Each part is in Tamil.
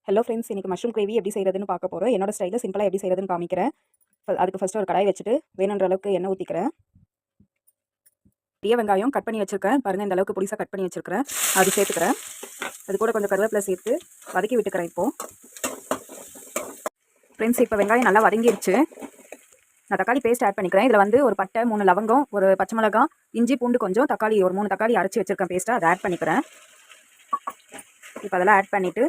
ஹலோ ஃப்ரெண்ட்ஸ், இன்றைக்கி மஷ்ரூம் கிரேவி எப்படி செய்கிறதுன்னு பார்க்க போகிறோம். என்னோட ஸ்டைலில் சிம்பிளாக எப்படி செய்கிறதுன்னு காமிக்கிறேன். அதுக்கு ஃபஸ்ட்டு ஒரு கடாய் வச்சுட்டு வேணுன்ற அளவுக்கு எண்ணெய் ஊற்றிக்கிறேன். பெரிய வெங்காயம் கட் பண்ணி வச்சுருக்கேன் பாருங்கள், இந்த அளவுக்கு பொடிசாக கட் பண்ணி வச்சுருக்கிறேன். அது சேர்த்துக்கிறேன். அது கூட கொஞ்சம் கருவேப்பிலை சேர்த்து வதக்கி விட்டுக்கிறேன். இப்போது ஃப்ரெண்ட்ஸ், இப்போ வெங்காயம் நல்லா வதங்கிடுச்சு. நான் தக்காளி பேஸ்ட் ஆட் பண்ணிக்கிறேன். இதில் வந்து ஒரு பட்டை, 3 லவங்கம், ஒரு பச்சை மிளகாய், இஞ்சி பூண்டு கொஞ்சம், தக்காளி ஒரு 3 தக்காளி அரைச்சி வச்சுருக்கேன் பேஸ்ட்டாக, அதை ஆட் பண்ணிக்கிறேன். இப்போ அதெல்லாம் ஆட் பண்ணிவிட்டு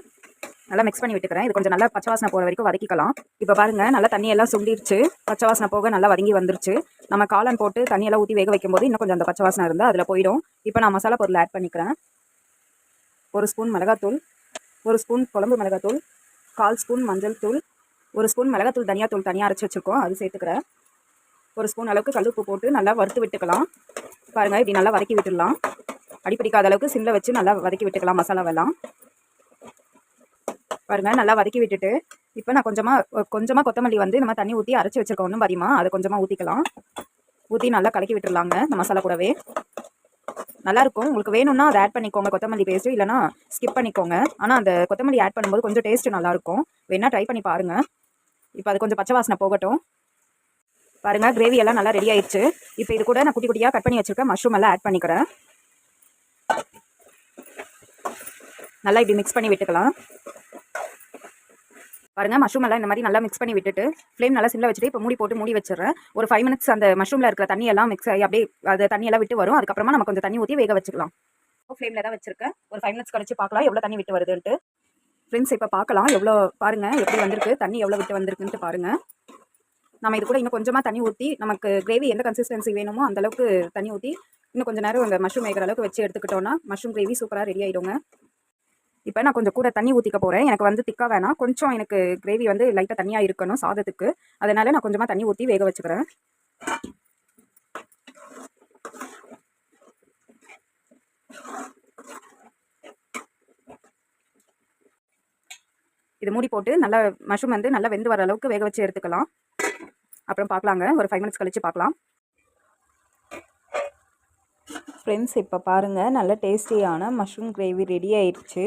நல்லா மிக்ஸ் பண்ணி விட்டுக்கிறேன். இது கொஞ்சம் நல்லா பச்சை வாசனை போகிற வரைக்கும் வதக்கிக்கலாம். இப்போ பாருங்கள், நல்லா தண்ணியெல்லாம் சுண்டிருச்சு. பச்சை வாசனை போக நல்லா வதங்கி வந்துருச்சு. நம்ம காளான் போட்டு தண்ணியெல்லாம் ஊற்றி வேக வைக்கும்போது இன்னும் கொஞ்சம் அந்த பச்சை வாசனை இருந்தால் அதில் போயிடும். இப்போ நான் மசாலா பொருள் ஆட் பண்ணிக்கிறேன். 1 ஸ்பூன் மிளகாத்தூள், 1 ஸ்பூன் குழம்பு மிளகாத்தூள், 1/4 ஸ்பூன் மஞ்சள் தூள், 1 ஸ்பூன் மிளகாத்தூள் தனியாத்தூள் தனியாக அரைச்சி வச்சுருக்கோம், அது சேர்த்துக்கிறேன். 1 ஸ்பூன் அளவுக்கு கல்லுப்பு போட்டு நல்லா வறுத்து விட்டுக்கலாம். பாருங்கள், இப்படி நல்லா வதக்கி விட்டுடலாம். அடிப்பிடிக்காத அளவுக்கு சிம்மில் வச்சு நல்லா வதக்கி விட்டுக்கலாம் மசாலாவெல்லாம். பாருங்கள், நல்லா வதக்கி விட்டுட்டு இப்போ நான் கொஞ்சமாக கொத்தமல்லி வந்து நம்ம தண்ணி ஊற்றி அரைச்சி வச்சுருக்கோம் ஒன்றும் பாதிமா, அதை கொஞ்சமாக ஊற்றிக்கலாம். ஊற்றி நல்லா கலக்கி விட்டுடலாங்க இந்த மசாலா கூடவே. நல்லாயிருக்கும். உங்களுக்கு வேணும்னா அதை ஆட் பண்ணிக்கோங்க கொத்தமல்லி பேஸ்ட்டு, இல்லைனா ஸ்கிப் பண்ணிக்கோங்க. ஆனால் அந்த கொத்தமல்லி ஆட் பண்ணும்போது கொஞ்சம் டேஸ்ட்டு நல்லாயிருக்கும். வேணால் ட்ரை பண்ணி பாருங்கள். இப்போ அது கொஞ்சம் பச்சை வாசனை போகட்டும். பாருங்கள், கிரேவி எல்லாம் நல்லா ரெடி ஆயிடுச்சு. இப்போ இது கூட நான் குட்டி குட்டியாக கட் பண்ணி வச்சுருக்கேன் மஷ்ரூம் எல்லாம் ஆட் பண்ணிக்கிறேன். நல்லா இப்படி மிக்ஸ் பண்ணி விட்டுக்கலாம். பாருங்கள், மஷ்ரூம் எல்லாம் இந்த மாதிரி நல்லா மிக்ஸ் பண்ணி விட்டுட்டு ஃப்ளேம் நல்லா சிம்மில் வச்சுட்டு இப்போ மூடி வச்சுறேன். ஒரு 5 மினிட்ஸ் அந்த மஷ்ரூமில் இருக்கிற தண்ணியெல்லாம் மிக்ஸ் ஆகி அப்படியே அது தண்ணியெல்லாம் விட்டு வரும். அதுக்கப்புறமா நம்ம கொஞ்சம் தண்ணி ஊற்றி வேக வச்சுக்கலாம். ஃப்ளேமில் தான் வச்சுருக்கேன். ஒரு 5 மினிட்ஸ் கழிச்சு பார்க்கலாம் எவ்வளோ தண்ணி விட்டு வருதுன்ட்டு. ஃப்ரெண்ட்ஸ், இப்போ பார்க்கலாம் எவ்வளோ, பாருங்கள் எப்படி வந்திருக்கு, தண்ணி எவ்வளோ விட்டு வந்திருக்குன்ட்டு பாருங்கள். நம்ம இது கூட இன்னும் கொஞ்சமாக தண்ணி ஊற்றி நமக்கு கிரேவி எந்த கன்சிஸ்டன்சி வேணுமோ அந்தளவுக்கு தண்ணி ஊற்றி இன்னும் கொஞ்சம் நேரம் அந்த மஷ்ரூம் வேகிற அளவுக்கு வச்சு எடுத்துக்கிட்டோன்னா மஷ்ரூம் கிரேவி சூப்பராக ரெடி ஆகிடுங்க. இப்போ நான் கொஞ்சம் கூட தண்ணி ஊற்றிக்க போகிறேன். எனக்கு வந்து திக்காக வேணாம், கொஞ்சம் எனக்கு கிரேவி வந்து லைட்டாக தண்ணியாக இருக்கணும் சாதத்துக்கு. அதனால் நான் கொஞ்சமாக தண்ணி ஊற்றி வேக வச்சுக்கிறேன். இது மூடி போட்டு நல்லா மஷ்ரூம் வந்து நல்லா வெந்து வர அளவுக்கு வேக வச்சு எடுத்துக்கலாம். அப்புறம் பார்க்கலாங்க, ஒரு 5 மினிட்ஸ் கழிச்சு பார்க்கலாம். ஃப்ரெண்ட்ஸ், இப்போ பாருங்கள், நல்ல டேஸ்டியான மஷ்ரூம் கிரேவி ரெடி ஆயிடுச்சு.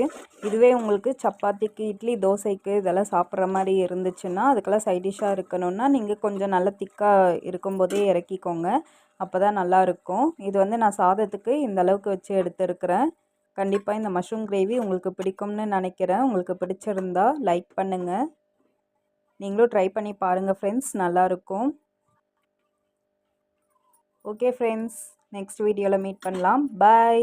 இதுவே உங்களுக்கு சப்பாத்திக்கு, இட்லி, தோசைக்கு இதெல்லாம் சாப்பிட்ற மாதிரி இருந்துச்சுன்னா, அதுக்கெல்லாம் சைட் டிஷ்ஷாக இருக்கணும்னா நீங்கள் கொஞ்சம் நல்லா திக்காக இருக்கும்போதே இறக்கிக்கோங்க. அப்போ தான் நல்லாயிருக்கும். இது வந்து நான் சாதத்துக்கு இந்த அளவுக்கு வச்சு எடுத்துருக்கிறேன். கண்டிப்பாக இந்த மஷ்ரூம் கிரேவி உங்களுக்கு பிடிக்கும்னு நினைக்கிறேன். உங்களுக்கு பிடிச்சிருந்தா லைக் பண்ணுங்கள். நீங்களும் ட்ரை பண்ணி பாருங்கள் ஃப்ரெண்ட்ஸ், நல்லாயிருக்கும். ஓகே ஃப்ரெண்ட்ஸ், நெக்ஸ்ட் வீடியோவில் மீட் பண்ணலாம். பாய்.